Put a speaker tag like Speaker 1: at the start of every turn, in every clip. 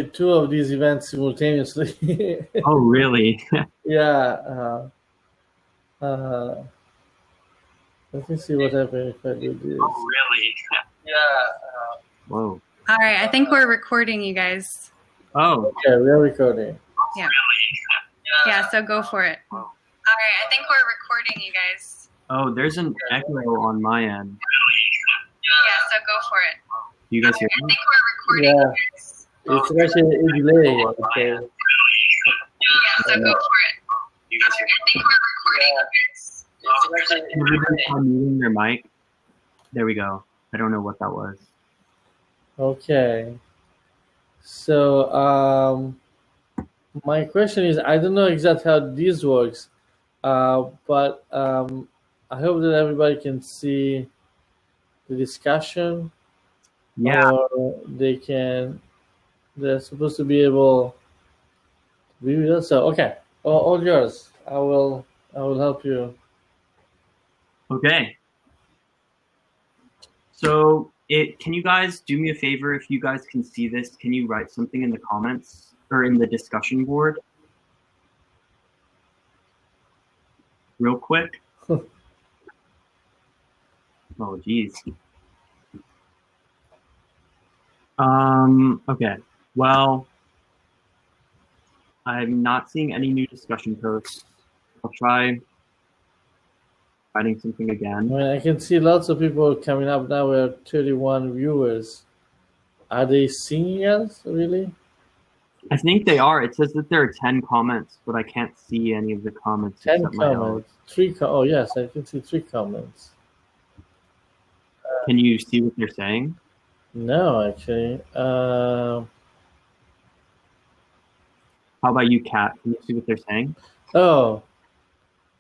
Speaker 1: two of these events simultaneously.
Speaker 2: Oh, really?
Speaker 1: Yeah. Let me see what happens if I do this.
Speaker 2: Oh, really?
Speaker 1: Yeah.
Speaker 2: Whoa.
Speaker 3: All right, I think we're recording, you guys.
Speaker 2: Oh.
Speaker 1: Okay, we're recording.
Speaker 3: Yeah. Yeah, so go for it. All right, I think we're recording, you guys.
Speaker 2: Oh, there's an echo on my end.
Speaker 3: Yeah, so go for it.
Speaker 2: Do you guys hear
Speaker 3: I
Speaker 2: me?
Speaker 3: think we're recording,
Speaker 1: Yeah.
Speaker 3: you guys.
Speaker 1: It's actually a delay. Okay.
Speaker 3: Yeah, so go for it.
Speaker 2: You guys hear me?
Speaker 3: I think we're recording, you guys.
Speaker 1: It's actually
Speaker 2: Can everybody start muting their mic? There we go. I don't know what that was.
Speaker 1: Okay. So, my question is, I don't know exactly how this works, but I hope that everybody can see the discussion,
Speaker 2: Yeah.
Speaker 1: or they're supposed to be able to be with us. So, okay, all yours. I will help you.
Speaker 2: Okay. So can you guys do me a favor? If you guys can see this, can you write something in the comments or in the discussion board real quick? Oh, geez. Okay. Well, I'm not seeing any new discussion posts. I'll try writing something
Speaker 1: I
Speaker 2: again.
Speaker 1: mean, I can see lots of people coming up now. We have 31 viewers. Are they seeing us, really?
Speaker 2: I think they are. It says that there are 10 comments, but I can't see any of the comments
Speaker 1: 10
Speaker 2: except my own.
Speaker 1: comments. Oh, yes, I can see 3 comments.
Speaker 2: Can you see what they're saying?
Speaker 1: No, actually.
Speaker 2: How about you, Kat? Can you see what they're saying?
Speaker 1: Oh,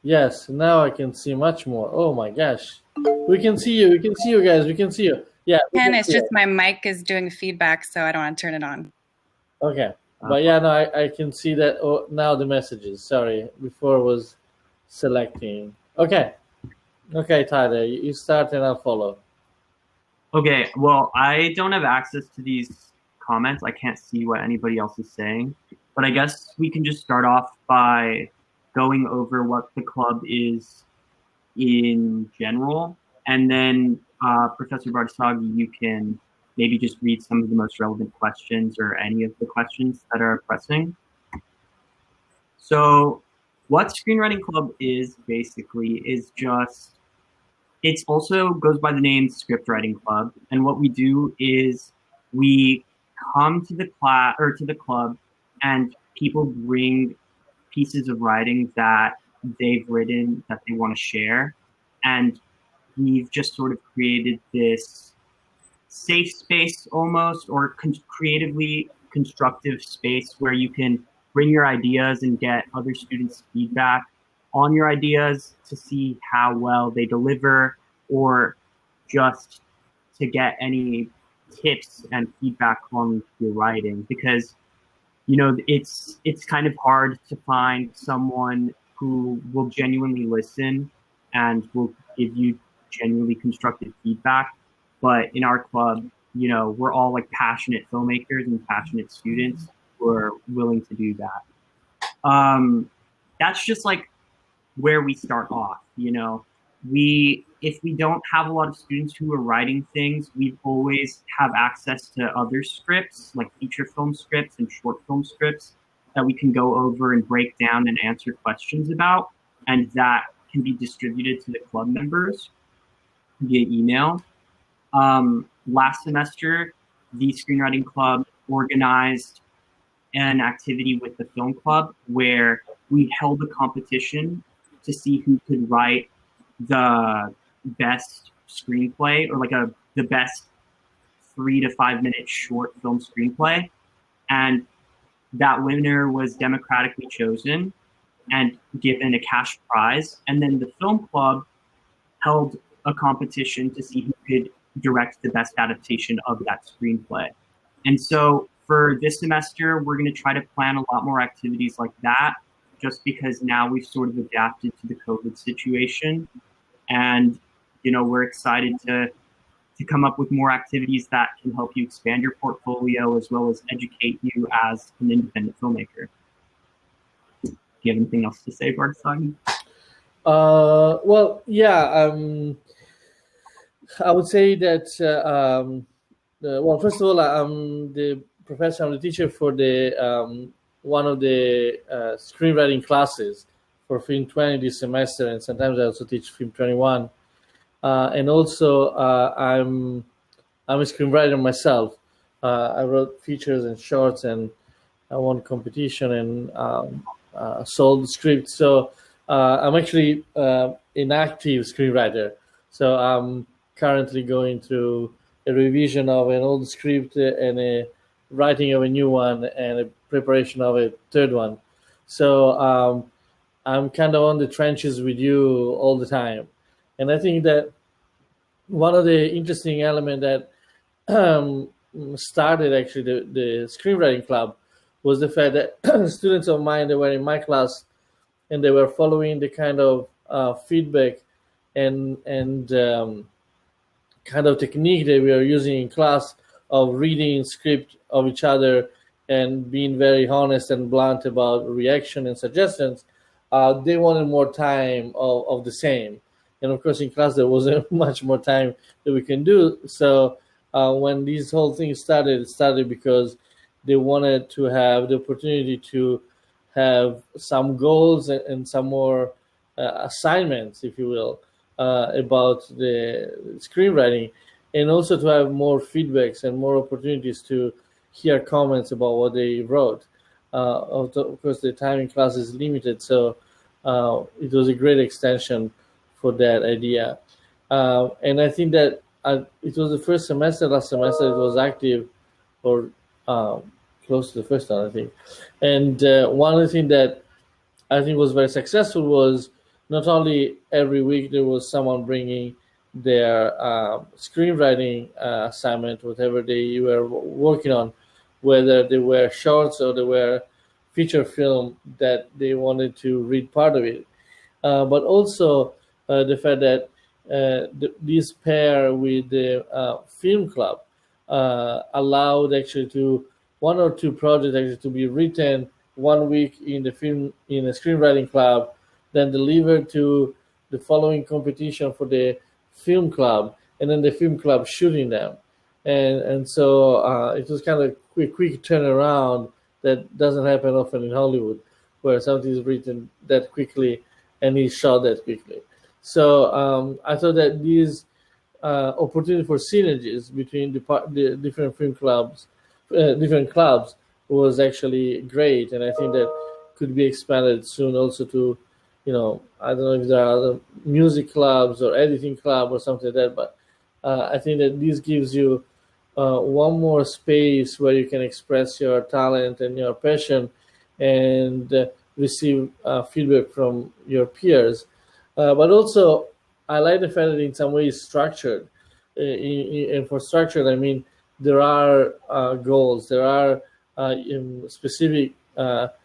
Speaker 1: yes, now I can see much more. Oh my gosh. We can see you. We can see you guys. We can see you. Yeah.
Speaker 3: Ken, it's just my mic is doing feedback, so I don't want to turn it on.
Speaker 1: Okay. But yeah, no, I can see that. Oh, now the messages. Sorry. Before was selecting. Okay. Okay, Tyler, you start and I'll follow.
Speaker 2: Okay, well, I don't have access to these comments. I can't see what anybody else is saying. But I guess we can just start off by going over what the club is in general. And then, Professor Bartasagi, you can maybe just read some of the most relevant questions or any of the questions that are pressing. So what Screenwriting Club is basically is just, it also goes by the name Scriptwriting Club. And what we do is we come to the class or to the club and people bring pieces of writing that they've written that they want to share. And we've just sort of created this safe space almost, or creatively constructive space where you can bring your ideas and get other students' feedback on your ideas to see how well they deliver, or just to get any tips and feedback on your writing. Because it's kind of hard to find someone who will genuinely listen and will give you genuinely constructive feedback. But in our club, we're all like passionate filmmakers and passionate students who are willing to do that. That's just like where we start off. If we don't have a lot of students who are writing things, we always have access to other scripts, like feature film scripts and short film scripts, that we can go over and break down and answer questions about, and that can be distributed to the club members via email. Last semester, the Screenwriting Club organized an activity with the film club where we held a competition to see who could write the best screenplay, or like the best 3 to 5 minute short film screenplay. And that winner was democratically chosen and given a cash prize. And then the film club held a competition to see who could direct the best adaptation of that screenplay. And so for this semester, we're going to try to plan a lot more activities like that, just because now we've sort of adapted to the COVID situation. And, we're excited to to come up with more activities that can help you expand your portfolio as well as educate you as an independent filmmaker. Do you have anything else to say, Bartasagi?
Speaker 1: Well, yeah. I would say that. Well, first of all, I'm the professor. I'm the teacher for the one of the screenwriting classes for Film 20 this semester, and sometimes I also teach Film 21. And also, I'm a screenwriter myself. I wrote features and shorts, and I won competition and sold scripts. So I'm actually an active screenwriter. So I'm currently going through a revision of an old script and a writing of a new one and a preparation of a third one. So I'm kind of on the trenches with you all the time. And I think that one of the interesting elements that started actually the screenwriting club was the fact that students of mine that were in my class and they were following the kind of feedback and kind of technique that we are using in class of reading script of each other and being very honest and blunt about reaction and suggestions. They wanted more time of the same. And of course, in class, there wasn't much more time that we can do. So when these whole things started, it started because they wanted to have the opportunity to have some goals and some more assignments, if you will, about the screenwriting, and also to have more feedbacks and more opportunities to hear comments about what they wrote. Of course, the time in class is limited, so it was a great extension for that idea. And I think that it was the first semester. Last semester it was active, or close to the first one, I think. And one of the things that I think was very successful was not only every week there was someone bringing their screenwriting assignment, whatever they were working on, whether they were shorts or they were feature film that they wanted to read part of it, but also the fact that this pair with the film club allowed actually to one or two projects actually to be written 1 week in a screenwriting club, then delivered to the following competition for the film club, and then the film club shooting them, and so it was kind of quick turnaround that doesn't happen often in Hollywood, where something is written that quickly and is shot that quickly. So I thought that these opportunity for synergies between the different film clubs, different clubs, was actually great, and I think that could be expanded soon also to, I don't know if there are other music clubs or editing club or something like that, but I think that this gives you one more space where you can express your talent and your passion and receive feedback from your peers. But also, I like the fact that in some ways structured. And for structured, I mean, there are goals, there are specific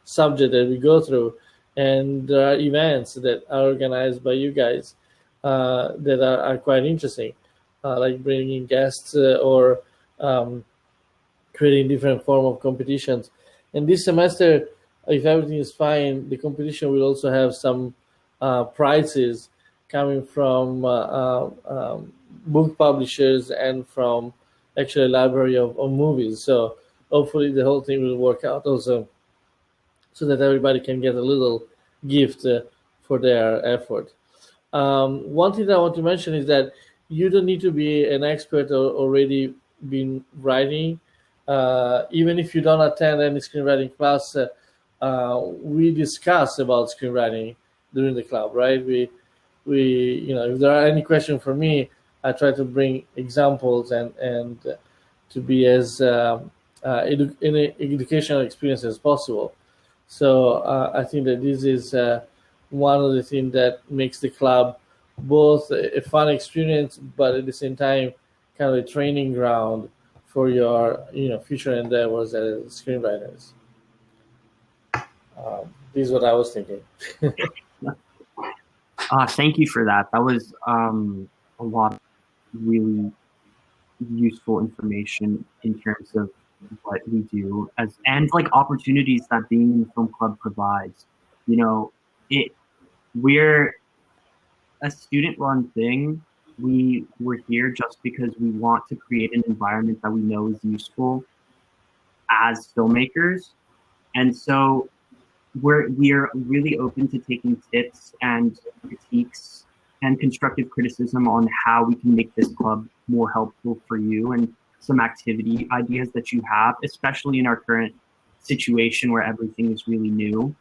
Speaker 1: subject that we go through, and there are events that are organized by you guys that are quite interesting, like bringing guests or creating different form of competitions. And this semester, if everything is fine, the competition will also have some prizes coming from book publishers and from actually a library of movies. So hopefully the whole thing will work out also, so that everybody can get a little gift for their effort. One thing that I want to mention is that you don't need to be an expert or already been writing. Even if you don't attend any screenwriting class, we discuss about screenwriting during the club, right? We if there are any questions for me, I try to bring examples and to be as in an educational experience as possible. So I think that this is one of the things that makes the club both a fun experience, but at the same time, kind of a training ground for your future endeavors as screenwriters. This is what I was thinking.
Speaker 2: Thank you for that. That was a lot of really useful information in terms of what we do and like opportunities that being in the film club provides. You know, we're a student-run thing. We're here just because we want to create an environment that we know is useful as filmmakers, and so we're really open to taking tips and critiques and constructive criticism on how we can make this club more helpful for you and some activity ideas that you have, especially in our current situation where everything is really new.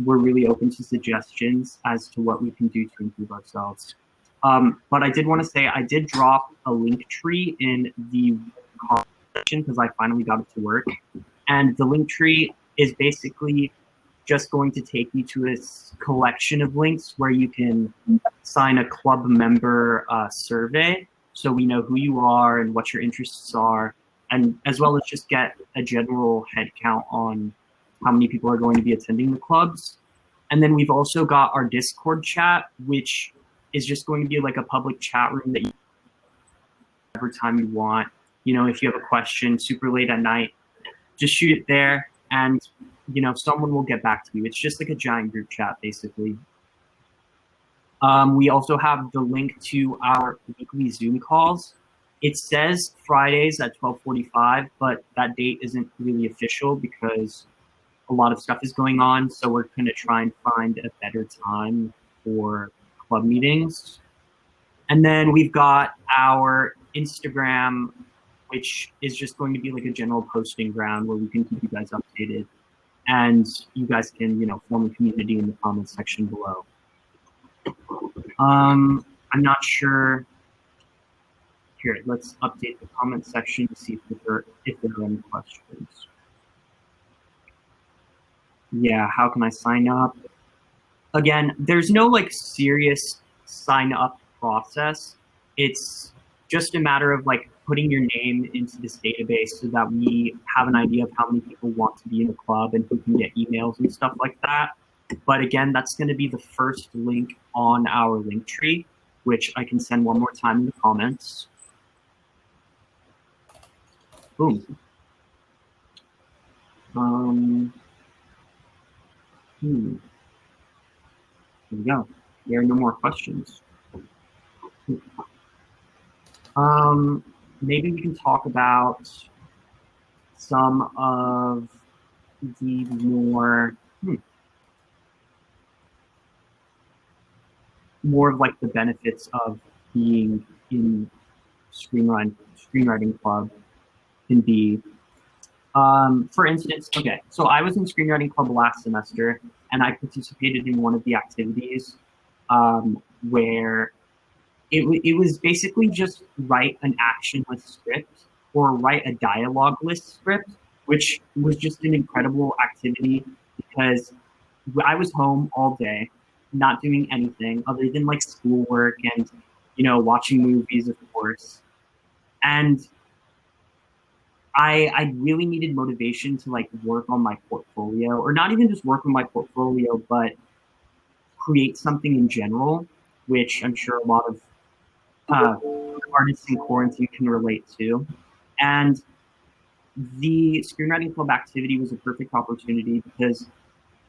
Speaker 2: We're really open to suggestions as to what we can do to improve ourselves. But I did want to say I did drop a link tree in the comment section because I finally got it to work. And the link tree is basically just going to take you to a collection of links where you can sign a club member survey so we know who you are and what your interests are, and as well as just get a general head count on how many people are going to be attending the clubs. And then we've also got our Discord chat, which is just going to be like a public chat room that you every time you want. You know, if you have a question super late at night, just shoot it there and, you know, someone will get back to you. It's just like a giant group chat, basically. We also have the link to our weekly Zoom calls. It says Fridays at 12:45, but that date isn't really official because a lot of stuff is going on. So we're going to try and find a better time for club meetings. And then we've got our Instagram, which is just going to be like a general posting ground where we can keep you guys updated. And you guys can, you know, form a community in the comments section below. I'm not sure. Here, let's update the comment section to see if there are any questions. Yeah, how can I sign up? Again, there's no like serious sign up process. It's just a matter of like putting your name into this database so that we have an idea of how many people want to be in the club and who can get emails and stuff like that. But again, that's going to be the first link on our link tree, which I can send one more time in the comments. Boom. Here we go. There are no more questions. Maybe we can talk about some of the more of like the benefits of being in screenwriting club can be. For instance, okay, so I was in Screenwriting Club last semester, and I participated in one of the activities where it was basically just write an actionless script or write a dialogue-less script, which was just an incredible activity because I was home all day, not doing anything other than like schoolwork and, you know, watching movies, of course. And I really needed motivation to like work on my portfolio, or not even just work on my portfolio, but create something in general, which I'm sure a lot of artists in quarantine can relate to. And the Screenwriting Club activity was a perfect opportunity because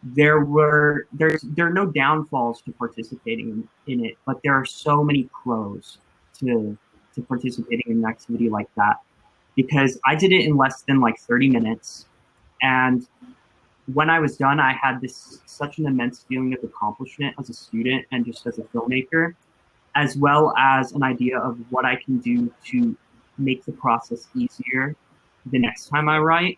Speaker 2: there are no downfalls to participating in it, but there are so many pros to participating in an activity like that. Because I did it in less than like 30 minutes. And when I was done, I had such an immense feeling of accomplishment as a student and just as a filmmaker, as well as an idea of what I can do to make the process easier the next time I write.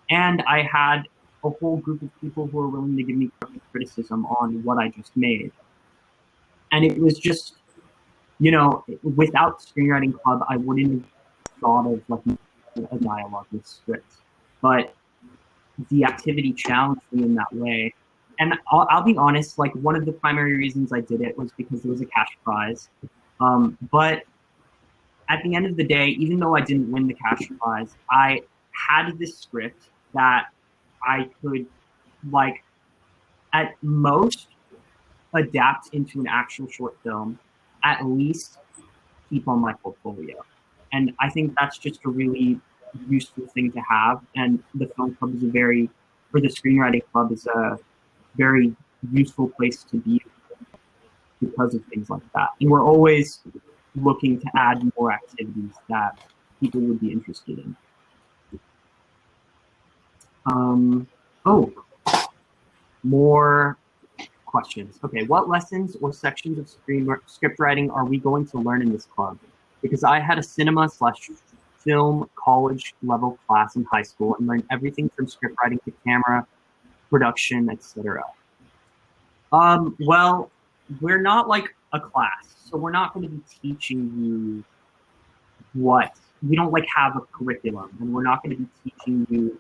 Speaker 2: And I had a whole group of people who were willing to give me criticism on what I just made. And it was just, you know, without Screenwriting Club, I wouldn't have thought of like a dialogue with script, but the activity challenged me in that way. And I'll be honest, like one of the primary reasons I did it was because there was a cash prize. But at the end of the day, even though I didn't win the cash prize, I had this script that I could like at most adapt into an actual short film, at least keep on my portfolio. And I think that's just a really useful thing to have. And the film club is the screenwriting club is a very useful place to be because of things like that. And we're always looking to add more activities that people would be interested in. More questions. Okay, what lessons or sections of script writing are we going to learn in this club? Because I had a cinema/film college level class in high school and learned everything from script writing to camera, production, etc. Well, we're not like a class, so we're not going to be teaching you we don't like have a curriculum, and we're not going to be teaching you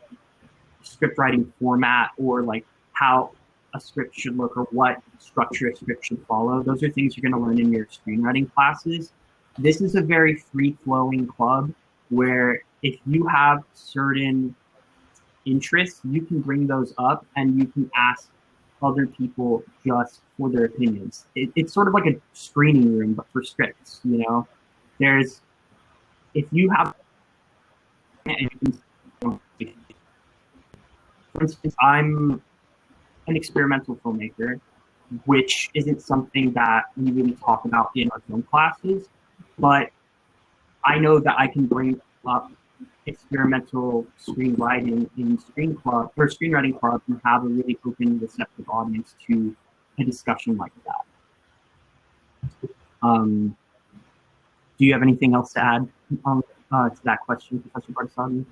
Speaker 2: script writing format or like how a script should look or what structure a script should follow. Those are things you're going to learn in your screenwriting classes. This is a very free-flowing club where if you have certain interests, you can bring those up and you can ask other people just for their opinions. It's sort of like a screening room, but for scripts, you know? If you have, for instance, I'm an experimental filmmaker, which isn't something that we really talk about in our film classes, but I know that I can bring up experimental screenwriting in screenwriting club and have a really open, receptive audience to a discussion like that. Do you have anything else to add to that question, Professor Bartasani?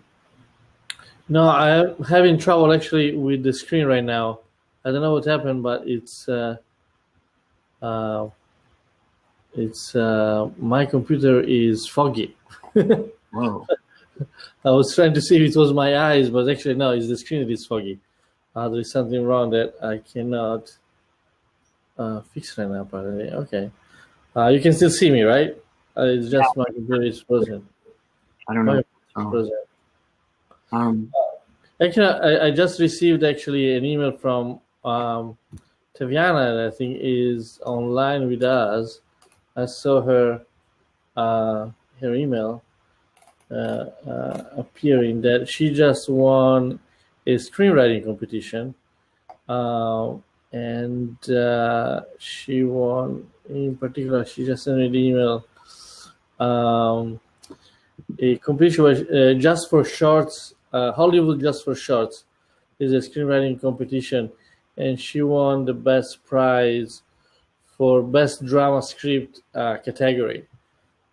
Speaker 1: No, I'm having trouble actually with the screen right now. I don't know what happened, but it's my computer is foggy.
Speaker 2: Whoa.
Speaker 1: I was trying to see if it was my eyes, but actually no, it's the screen that is foggy. There is something wrong that I cannot fix right now, apparently. Okay. You can still see me, right? It's just my computer is frozen.
Speaker 2: I don't know.
Speaker 1: Actually, I just received actually an email from Taviana that I think is online with us. I saw her email appearing that she just won a screenwriting competition, and she won in particular. She just sent me the email. A competition was just for shorts. Hollywood Just for Shorts is a screenwriting competition, and she won the best prize for best drama script category.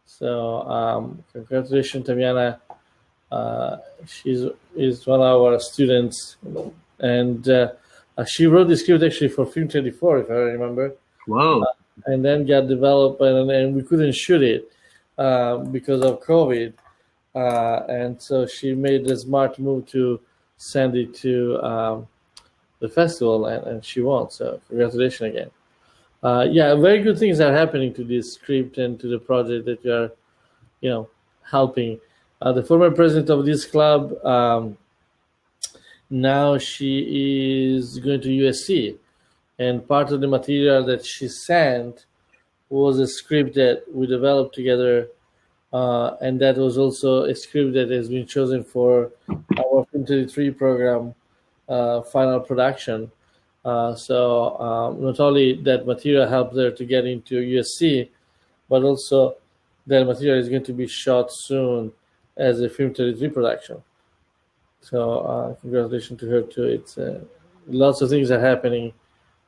Speaker 1: So congratulations, Tamiana. She's one of our students, and she wrote the script actually for Film 24, if I remember.
Speaker 2: Whoa!
Speaker 1: And then got developed, and we couldn't shoot it because of COVID. And so she made the smart move to send it to the festival, and she won. So congratulations again. Very good things are happening to this script and to the project that you are, helping. The former president of this club, now she is going to USC, and part of the material that she sent was a script that we developed together. And that was also a script that has been chosen for our Film 33 program final production. So not only that material helped her to get into USC, but also that material is going to be shot soon as a Film 33 production. So congratulations to her too. It's lots of things are happening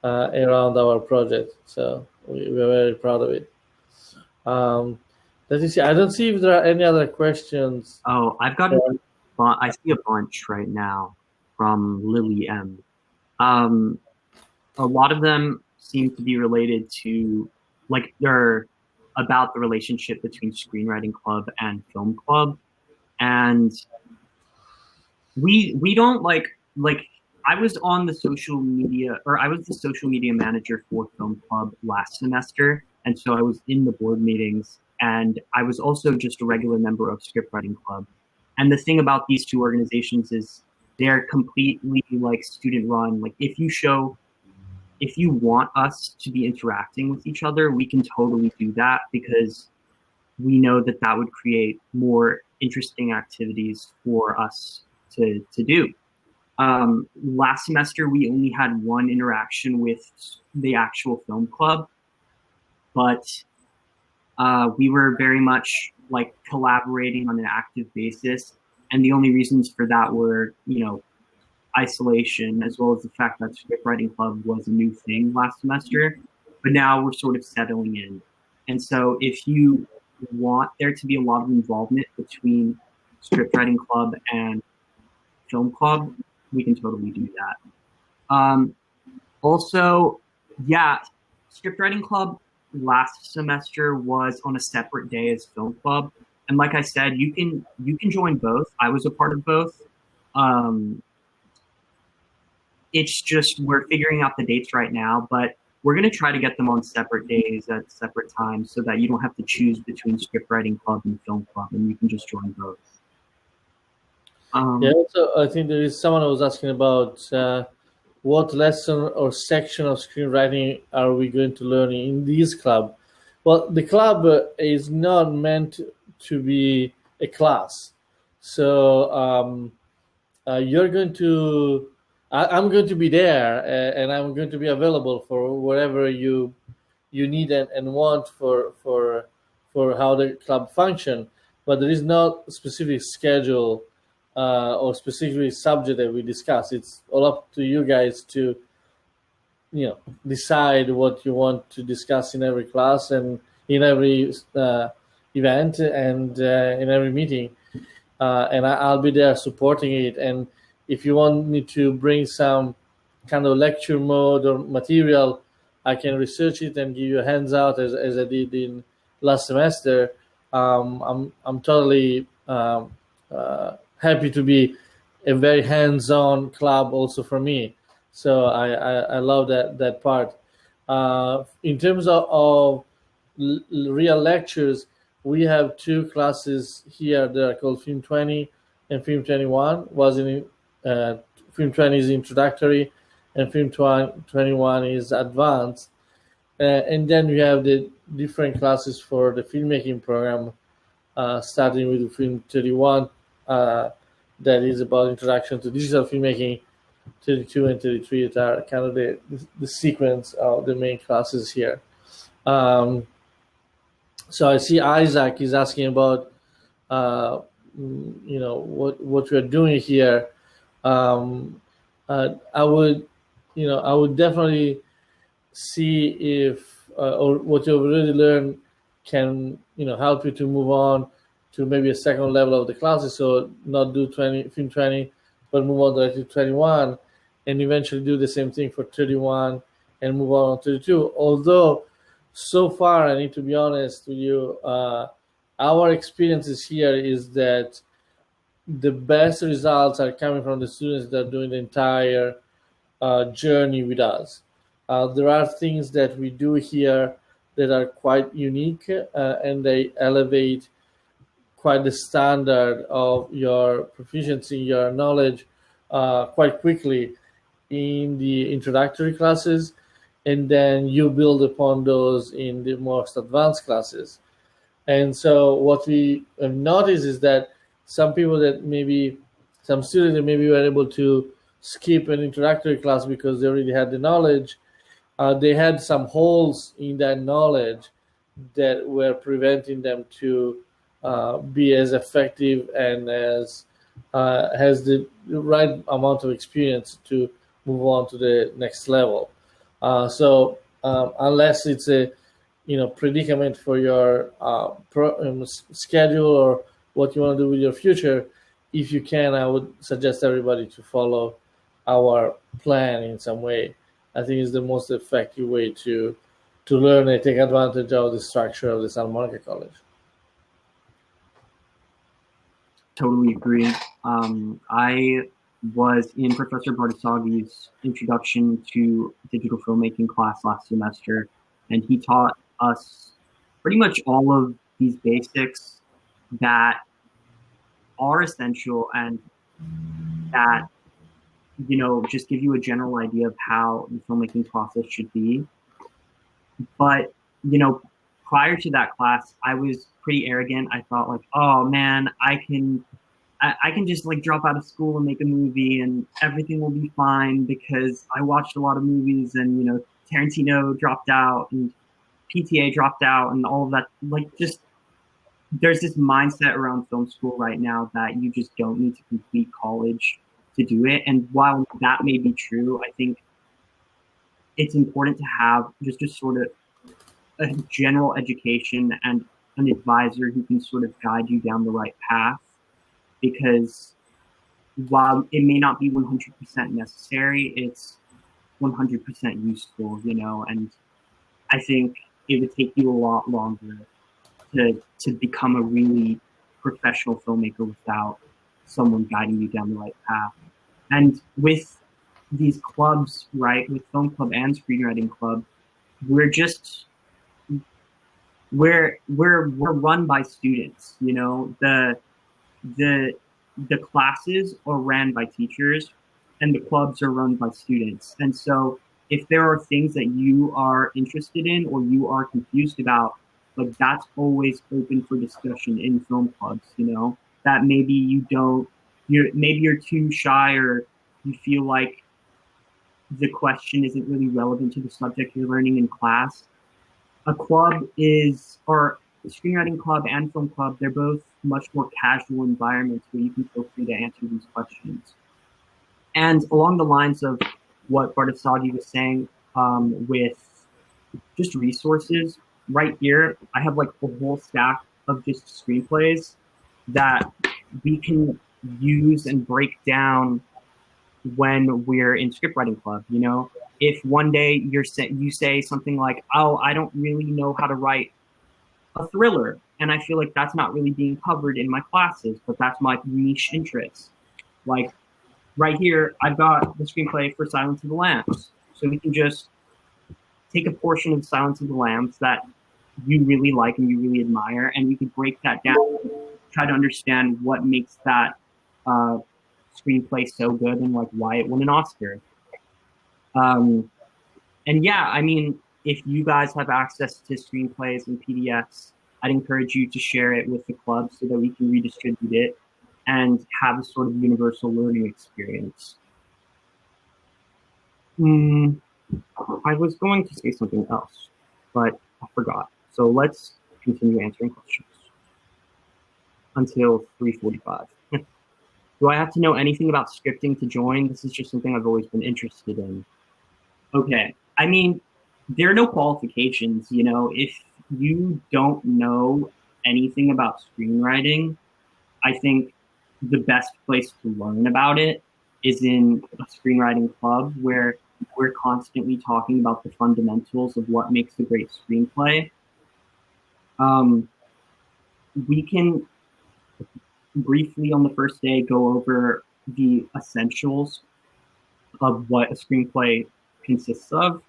Speaker 1: around our project. So we're very proud of it. Let me see. I don't see if there are any other questions.
Speaker 2: Oh, I see a bunch right now from Lily M. A lot of them seem to be related to, like, they're about the relationship between Screenwriting Club and Film Club. And we don't like I was on the social media, or I was the social media manager for Film Club last semester. And so I was in the board meetings, and I was also just a regular member of Scriptwriting Club. And the thing about these two organizations is they're completely like student run. Like if you want us to be interacting with each other, we can totally do that, because we know that that would create more interesting activities for us to do. Last semester, we only had one interaction with the actual film club, but we were very much like collaborating on an active basis. And the only reasons for that were, isolation, as well as the fact that Scriptwriting Club was a new thing last semester. But now we're sort of settling in. And so if you want there to be a lot of involvement between Scriptwriting Club and Film Club, we can totally do that. Also, yeah, Scriptwriting Club last semester was on a separate day as Film Club. And like I said, you can join both. I was a part of both. It's just we're figuring out the dates right now, but we're going to try to get them on separate days at separate times so that you don't have to choose between Scriptwriting Club and Film Club, and you can just join both.
Speaker 1: Yeah, so I think there is someone who was asking about what lesson or section of screenwriting are we going to learn in this club? Well, the club is not meant to be a class. So you're going to, I'm going to be there and I'm going to be available for whatever you need and want for how the club function. But there is no specific schedule or specific subject that we discuss. It's all up to you guys to, decide what you want to discuss in every class and in every event and in every meeting. And I'll be there supporting it. And if you want me to bring some kind of lecture mode or material, I can research it and give you a hands out as I did in last semester. I'm totally happy to be a very hands-on club also for me. So I love that part. In terms of real lectures, we have two classes here that are called Film 20 and Film 21. Film 20 is introductory and Film 21 is advanced. And then we have the different classes for the filmmaking program, starting with Film 31, that is about introduction to digital filmmaking. 32 and 33 that are kind of the sequence of the main classes here. So I see Isaac is asking about, what we're doing here. I would definitely see if or what you've already learned can help you to move on to maybe a second level of the classes. So not do Film 20, but move on directly to 21, and eventually do the same thing for 31 and move on to 32. Although so far, I need to be honest with you, our experiences here is that the best results are coming from the students that are doing the entire journey with us. There are things that we do here that are quite unique, and they elevate quite the standard of your proficiency, your knowledge quite quickly in the introductory classes, and then you build upon those in the most advanced classes. And so what we have noticed is that some students that maybe were able to skip an introductory class because they already had the knowledge, they had some holes in that knowledge that were preventing them to be as effective and as has the right amount of experience to move on to the next level. So unless it's a predicament for your schedule or what you want to do with your future, if you can, I would suggest everybody to follow our plan in some way. I think it's the most effective way to learn and take advantage of the structure of the Santa Monica College.
Speaker 2: Totally agree. I was in Professor Bartasagi's introduction to digital filmmaking class last semester, and he taught us pretty much all of these basics that are essential and that just give you a general idea of how the filmmaking process should be. But prior to that class, I was pretty arrogant. I thought like, oh man, I can just like drop out of school and make a movie and everything will be fine because I watched a lot of movies and, you know, Tarantino dropped out and PTA dropped out and all of that. Like, just there's this mindset around film school right now that you just don't need to complete college to do it. And while that may be true, I think it's important to have just sort of a general education and an advisor who can sort of guide you down the right path, because while it may not be 100% necessary, it's 100% useful, you know, and I think it would take you a lot longer to become a really professional filmmaker without someone guiding you down the right path. And with these clubs, right, with Film Club and Screenwriting Club, we're run by students, you know. The classes are ran by teachers and the clubs are run by students. And so if there are things that you are interested in or you are confused about, like, that's always open for discussion in film clubs, you know, that maybe you're too shy or you feel like the question isn't really relevant to the subject you're learning in class. A screenwriting club and film club, they're both much more casual environments where you can feel free to answer these questions. And along the lines of what Bardasagi was saying, with just resources, right here, I have like a whole stack of just screenplays that we can use and break down when we're in Scriptwriting Club. You know, if one day you say something like, oh, I don't really know how to write a thriller, and I feel like that's not really being covered in my classes, but that's my niche interest. Like, right here, I've got the screenplay for Silence of the Lambs. So we can just take a portion of Silence of the Lambs that you really like and you really admire, and we can break that down, try to understand what makes that screenplay so good and like why it won an Oscar. And yeah, I mean, if you guys have access to screenplays and PDFs, I'd encourage you to share it with the club so that we can redistribute it and have a sort of universal learning experience. I was going to say something else, but I forgot. So let's continue answering questions until 3:45. Do I have to know anything about scripting to join? This is just something I've always been interested in. Okay. I mean, there are no qualifications, you know. If you don't know anything about screenwriting, I think the best place to learn about it is in a screenwriting club where we're constantly talking about the fundamentals of what makes a great screenplay. We can briefly on the first day go over the essentials of what a screenplay consists of,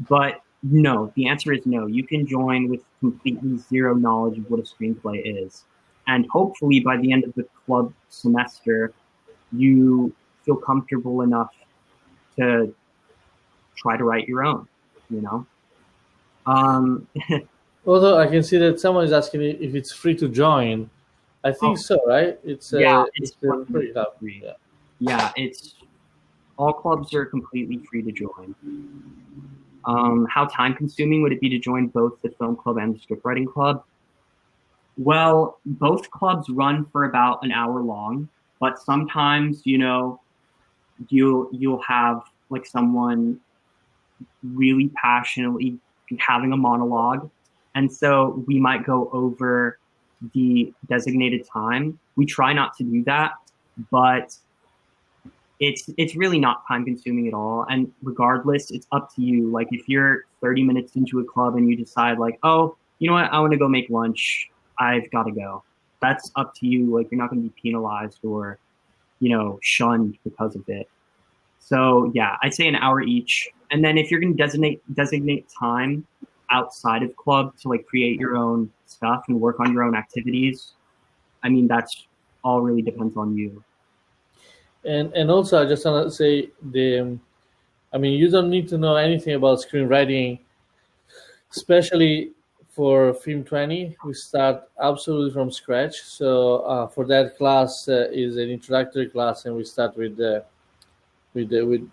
Speaker 2: but no, the answer is no. You can join with completely zero knowledge of what a screenplay is. And hopefully by the end of the club semester, you feel comfortable enough to try to write your own, you know?
Speaker 1: Although I can see that someone is asking if it's free to join. I think so, right? It's free.
Speaker 2: Yeah, it's all clubs are completely free to join. How time consuming would it be to join both the film club and the scriptwriting club? Well, both clubs run for about an hour long, but sometimes, you know, you'll have like someone really passionately having a monologue, and so we might go over the designated time. We try not to do that, but it's really not time consuming at all. And regardless, it's up to you. Like, if you're 30 minutes into a club and you decide like, oh, you know what, I want to go make lunch, I've got to go. That's up to you. Like, you're not going to be penalized or, you know, shunned because of it. So yeah, I'd say an hour each. And then if you're going to designate time outside of club to like create your own stuff and work on your own activities, I mean, that's all really depends on you.
Speaker 1: And also, I just want to say you don't need to know anything about screenwriting, especially for Film 20, we start absolutely from scratch. So for that class is an introductory class, and we start with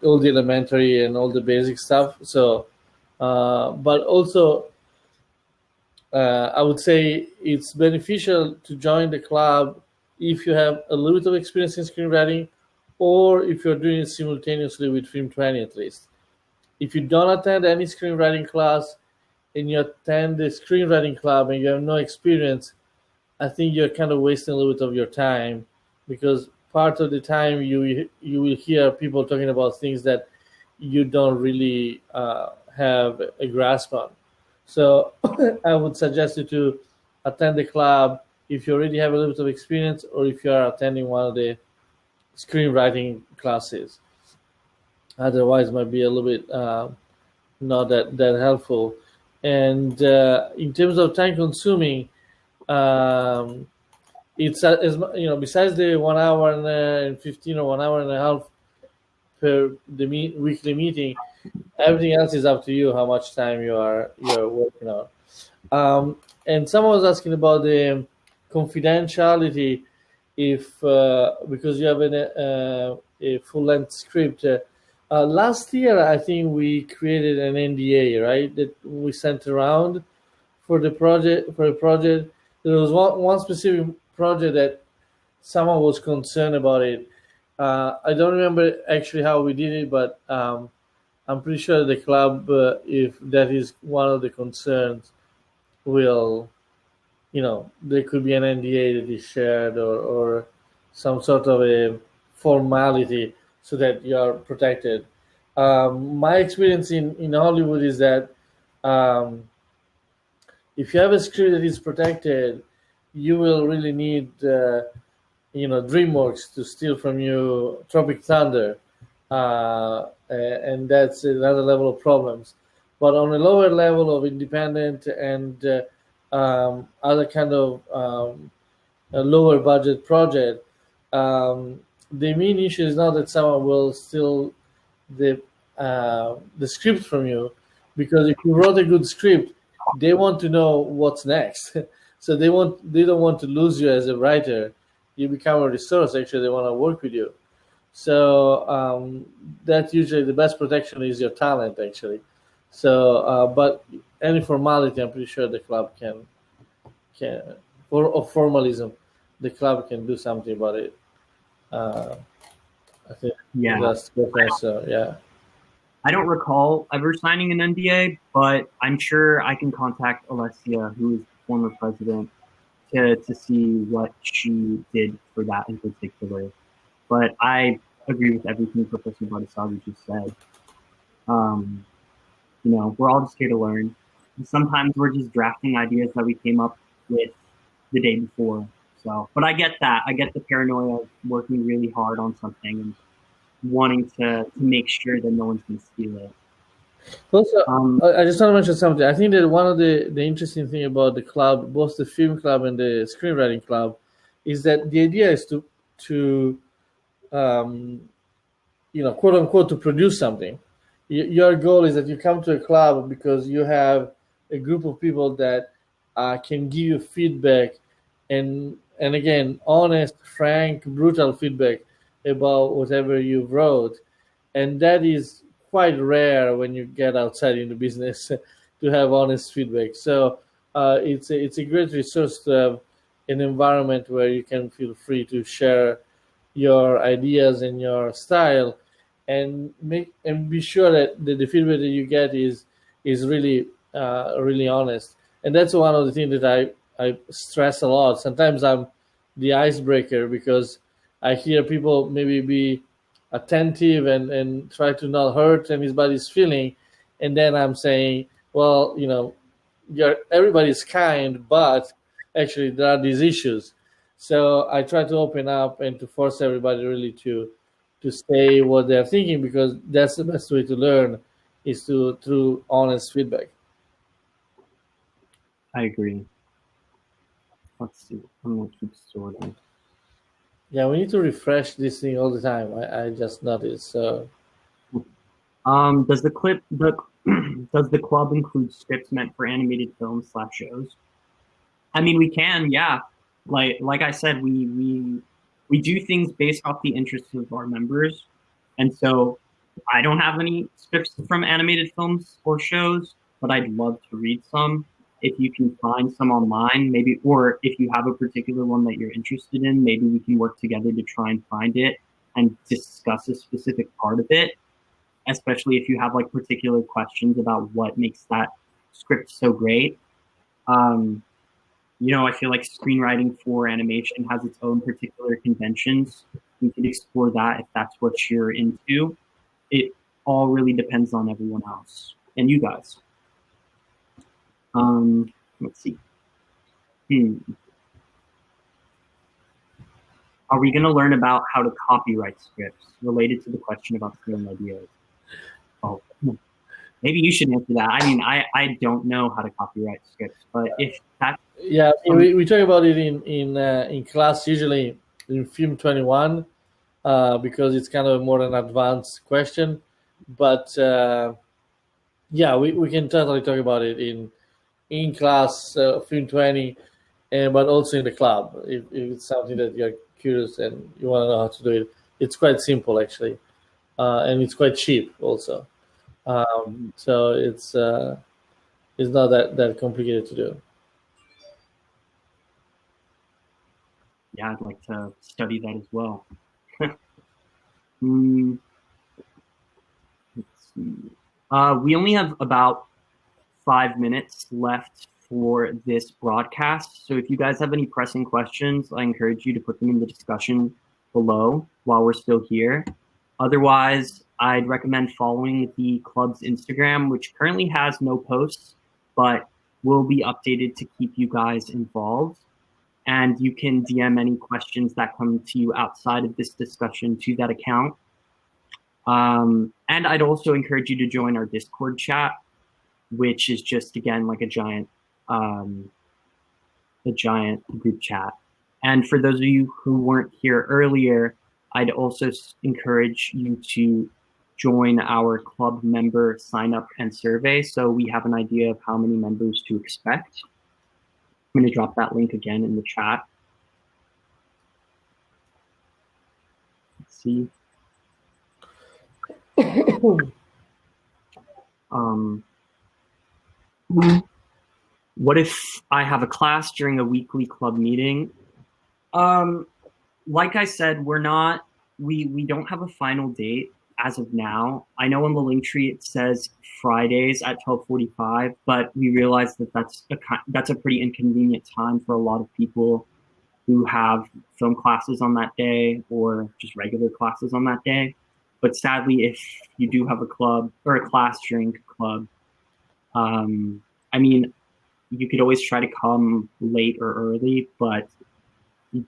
Speaker 1: all the elementary and all the basic stuff. So, but also, I would say it's beneficial to join the club if you have a little bit of experience in screenwriting, or if you're doing it simultaneously with Film 20 at least. If you don't attend any screenwriting class and you attend the screenwriting club and you have no experience, I think you're kind of wasting a little bit of your time, because part of the time you will hear people talking about things that you don't really have a grasp on. So I would suggest you to attend the club if you already have a little bit of experience, or if you are attending one of the screenwriting classes. Otherwise, it might be a little bit not that helpful. And in terms of time consuming, it's as besides the 1 hour and 15 or 1 hour and a half per the weekly meeting, everything else is up to you how much time you're working on. And someone was asking about the confidentiality, if because you have a full-length script. Last year, I think we created an NDA, right, that we sent around for the project. There was one specific project that someone was concerned about it. I don't remember actually how we did it, but I'm pretty sure the club, if that is one of the concerns, will, there could be an NDA that is shared, or some sort of a formality so that you are protected. My experience in Hollywood is that if you have a script that is protected, you will really need, DreamWorks to steal from you Tropic Thunder, and that's another level of problems. But on a lower level of independent and other kind of a lower budget project, the main issue is not that someone will steal the script from you, because if you wrote a good script, they want to know what's next. So they don't want to lose you as a writer. You become a resource. Actually, they want to work with you. So that's usually the best protection is your talent, actually. So, but any formality, I'm pretty sure the club can or formalism, the club can do something about it. I think that's so. Yeah.
Speaker 2: I don't recall ever signing an NDA, but I'm sure I can contact Alessia, who is the former president, to see what she did for that in particular. But I agree with everything Professor Bhattacharya just said. We're all just here to learn. Sometimes we're just drafting ideas that we came up with the day before. So, but I get that. I get the paranoia of working really hard on something and wanting to make sure that no one's going to steal it.
Speaker 1: Also, I just want to mention something. I think that one of the interesting thing about the club, both the film club and the screenwriting club, is that the idea is to quote unquote, to produce something. Your goal is that you come to a club because you have a group of people that can give you feedback, and again, honest, frank, brutal feedback about whatever you wrote. And that is quite rare when you get outside in the business to have honest feedback. So it's a great resource to have an environment where you can feel free to share your ideas and your style, and be sure that the feedback that you get is really really honest. And that's one of the things that I stress a lot. Sometimes I'm the icebreaker, because I hear people maybe be attentive and try to not hurt anybody's feeling, and then I'm saying, well, everybody's kind, but actually there are these issues. So I try to open up and to force everybody really to say what they're thinking, because that's the best way to learn, is through honest feedback.
Speaker 2: I agree. Let's see. I'm going to keep sorting.
Speaker 1: Yeah, we need to refresh this thing all the time. I just noticed. So,
Speaker 2: does the does the club include scripts meant for animated films / shows? I mean, we can, yeah. Like I said, we do things based off the interests of our members, and so I don't have any scripts from animated films or shows, but I'd love to read some. If you can find some online, maybe, or if you have a particular one that you're interested in, maybe we can work together to try and find it and discuss a specific part of it, especially if you have like particular questions about what makes that script so great. I feel like screenwriting for animation has its own particular conventions. We could explore that if that's what you're into. It all really depends on everyone else and you guys. Let's see. Are we going to learn about how to copyright scripts related to the question about stealing ideas? Oh, maybe you should answer that. I mean, I don't know how to copyright scripts, but if that's...
Speaker 1: Yeah, we talk about it in class, usually in Film 21, because it's kind of more an advanced question. But yeah, we can totally talk about it in class, Film 20, but also in the club. If it's something that you're curious and you want to know how to do it, it's quite simple actually, and it's quite cheap also. So it's not that complicated to do.
Speaker 2: Yeah, I'd like to study that as well. Let's see. We only have about 5 minutes left for this broadcast. So if you guys have any pressing questions, I encourage you to put them in the discussion below while we're still here. Otherwise, I'd recommend following the club's Instagram, which currently has no posts, but will be updated to keep you guys involved. And you can DM any questions that come to you outside of this discussion to that account. And I'd also encourage you to join our Discord chat, which is just, again, like a giant group chat. And for those of you who weren't here earlier, I'd also encourage you to join our club member sign up and survey, so we have an idea of how many members to expect. I'm going to drop that link again in the chat. Let's see. What if I have a class during a weekly club meeting? Like I said, we don't have a final date as of now. I know on the link tree it says Fridays at 12:45, but we realize that that's a pretty inconvenient time for a lot of people who have film classes on that day or just regular classes on that day. But sadly, if you do have a club or a class during club, I mean, you could always try to come late or early, but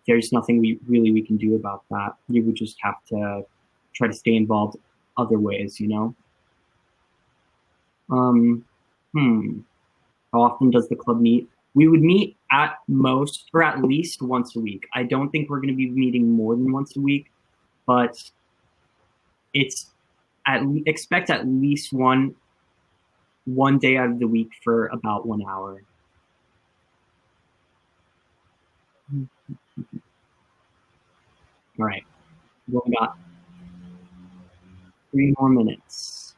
Speaker 2: there's nothing we can do about that. You would just have to try to stay involved other ways, you know? How often does the club meet? We would meet at most, or at least once a week. I don't think we're going to be meeting more than once a week, but expect at least one day out of the week for about 1 hour. All right, we got 3 more minutes.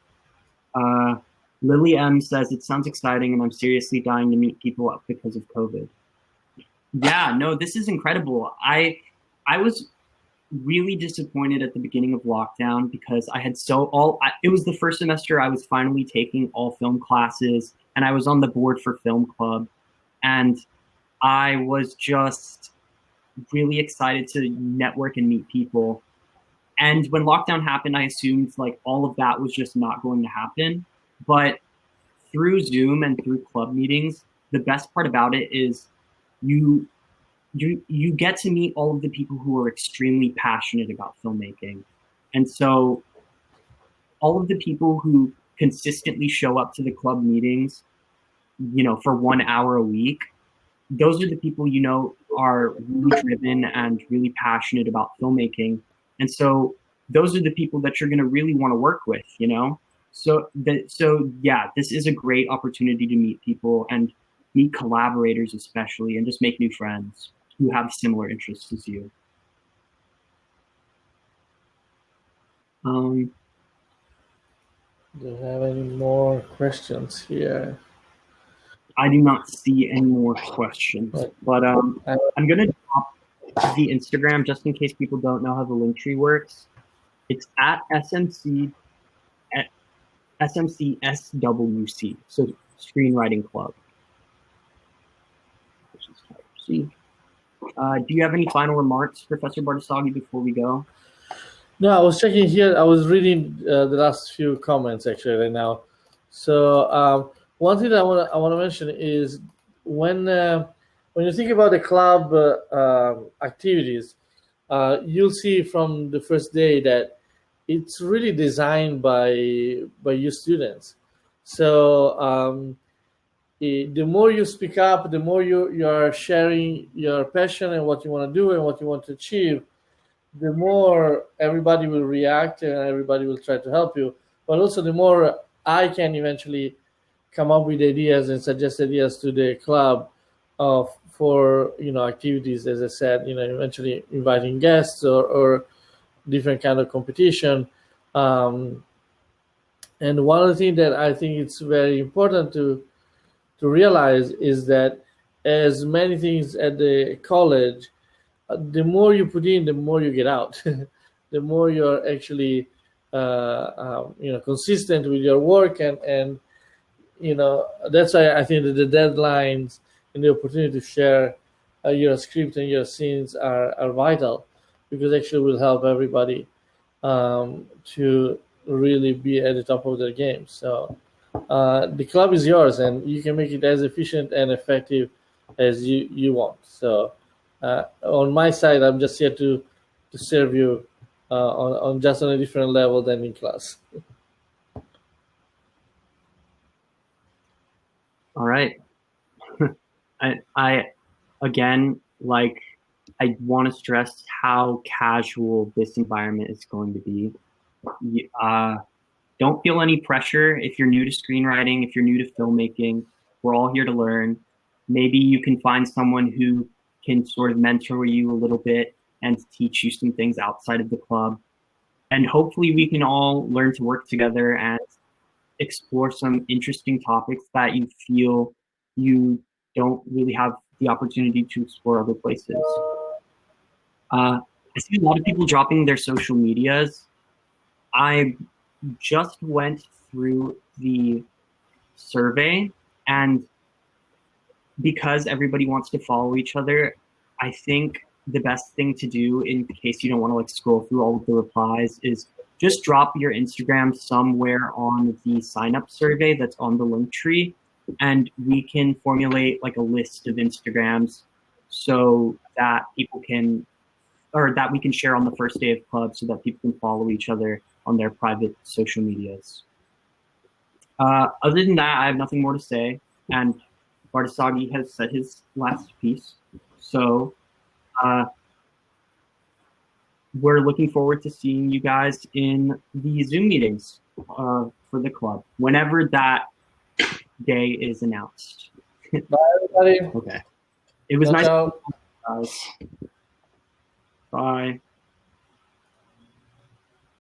Speaker 2: Lily M says, it sounds exciting and I'm seriously dying to meet people up because of COVID. Yeah, no, this is incredible. I was really disappointed at the beginning of lockdown because I had it was the first semester I was finally taking all film classes and I was on the board for film club and I was just really excited to network and meet people. And when lockdown happened, I assumed like all of that was just not going to happen. But through Zoom and through club meetings, the best part about it is you get to meet all of the people who are extremely passionate about filmmaking. And so all of the people who consistently show up to the club meetings, you know, for 1 hour a week, those are the people, you know, are really driven and really passionate about filmmaking. And so those are the people that you're going to really want to work with, you know? So yeah, this is a great opportunity to meet people and meet collaborators especially, and just make new friends who have similar interests as you.
Speaker 1: Do you have any more questions here?
Speaker 2: I do not see any more questions, but I'm gonna drop the Instagram just in case people don't know how the link tree works. It's at SMCSWC, so Screenwriting Club. Do you have any final remarks, Professor Bartasagi, before we go?
Speaker 1: No, I was checking here. I was reading the last few comments actually right now. So one thing that I want to mention is when you think about the club activities, you'll see from the first day that it's really designed by you students. So the more you speak up, the more you are sharing your passion and what you want to do and what you want to achieve, the more everybody will react and everybody will try to help you. But also the more I can eventually come up with ideas and suggest ideas to the club for activities, as I said, eventually inviting guests or different kind of competition. And one of the things that I think it's very important to realize is that as many things at the college, the more you put in, the more you get out. The more you're actually, consistent with your work, and that's why I think that the deadlines and the opportunity to share your script and your scenes are vital, because actually will help everybody to really be at the top of their game. So the club is yours, and you can make it as efficient and effective as you want. So. On my side, I'm just here to serve you on just on a different level than in class.
Speaker 2: All right. I again, I want to stress how casual this environment is going to be. Don't feel any pressure if you're new to screenwriting, if you're new to filmmaking. We're all here to learn. Maybe you can find someone who can sort of mentor you a little bit and teach you some things outside of the club. And hopefully we can all learn to work together and explore some interesting topics that you feel you don't really have the opportunity to explore other places. I see a lot of people dropping their social medias. I just went through the survey, and because everybody wants to follow each other, I think the best thing to do, in case you don't want to scroll through all of the replies, is just drop your Instagram somewhere on the sign-up survey that's on the link tree, and we can formulate a list of Instagrams so that people can, or that we can share on the first day of club, so that people can follow each other on their private social medias. Other than that, I have nothing more to say, and Bartasagi has said his last piece. So we're looking forward to seeing you guys in the Zoom meetings for the club, whenever that day is announced.
Speaker 1: Bye, everybody.
Speaker 2: Okay. It was nice to meet you guys. Bye.